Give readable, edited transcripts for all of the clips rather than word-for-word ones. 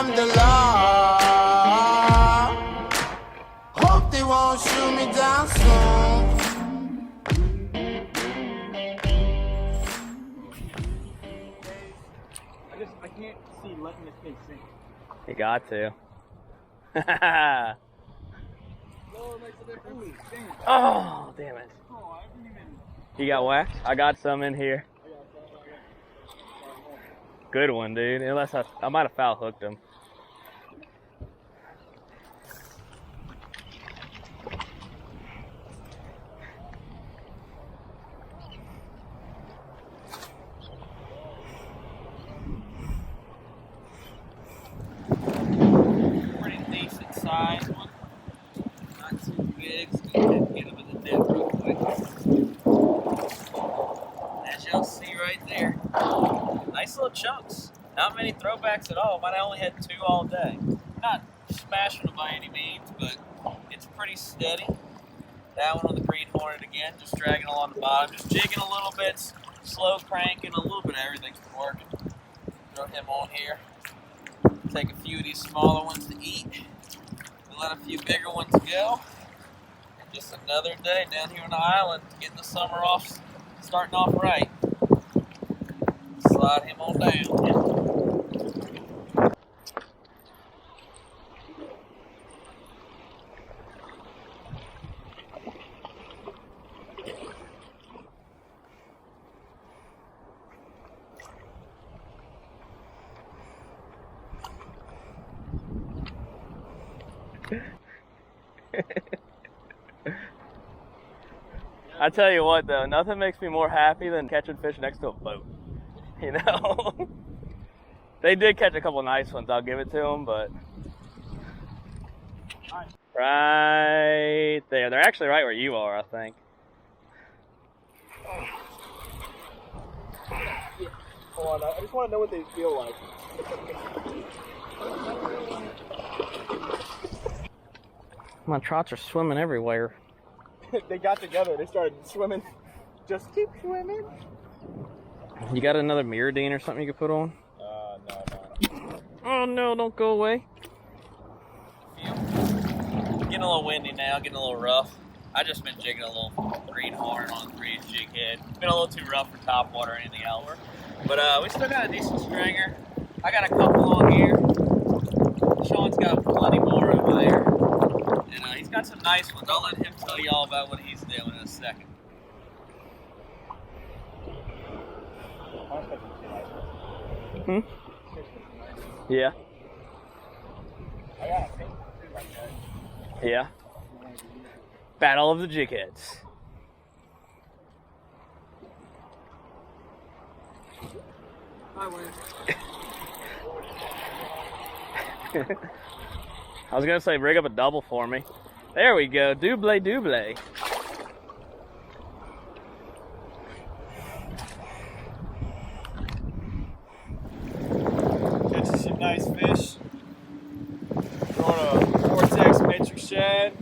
I'm the law. Hope they won't shoot me down soon. I can't see letting this thing sink. You got to. Oh, damn it. You got whacked? I got some in here. Good one, dude. Unless I might have foul hooked him. Pretty decent size one. Not too big, so we can get him in the net real quick. As y'all see right there, nice little chunks. Not many throwbacks at all. Might have only had 2 all day. Not smashing them by any means, but it's pretty steady. That one on the green hornet again, just dragging along the bottom, just jigging a little bit, slow cranking, a little bit of everything's working. Throw him on here. Take a few of these smaller ones to eat, and let a few bigger ones go. Just another day down here on the island, getting the summer off, starting off right. Slide him on down. I tell you what, though, nothing makes me more happy than catching fish next to a boat. You know? They did catch a couple nice ones, I'll give it to them, but... Right there. They're actually right where you are, I think. Hold on, I just want to know what they feel like. My trouts are swimming everywhere. They got together, they started swimming. Just keep swimming. You got another mirror Dean or something you could put on? No. Oh no, don't go away. Getting a little windy now, getting a little rough. I just been jigging a little green horn on a 3-inch jig head. Been a little too rough for top water or anything else. But we still got a decent stringer. I got a couple on here. Sean's got plenty more over there. And he's got some nice ones. I'll let him tell you all about what he's doing in a second. Hmm? Yeah. Yeah. Battle of the jig heads. I win. I was gonna say rig up a double for me. There we go, double. Catching some nice fish. Throwing a vortex matrix shad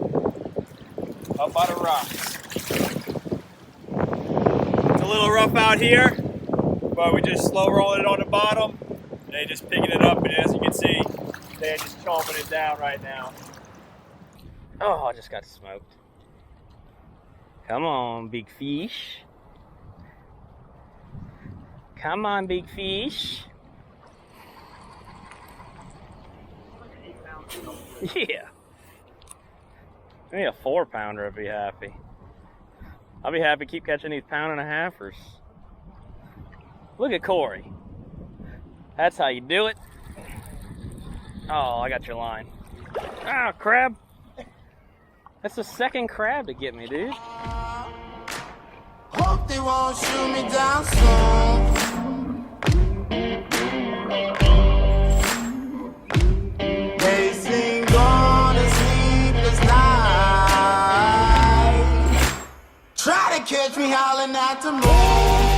up by the rocks. It's a little rough out here, but we just slow rolling it on the bottom. And they just picking it up, and as you can see, they're just chomping it down right now. Oh, I just got smoked. Come on, big fish. Come on, big fish. Yeah. I need a 4-pounder, I'd be happy. I'll be happy to keep catching these 1.5-pounders. Look at Corey. That's how you do it. Oh, I got your line. Ah, crab. That's the second crab to get me, dude. Hope they won't shoot me down soon. They sing on a sleepless night. Try to catch me howling at the moon.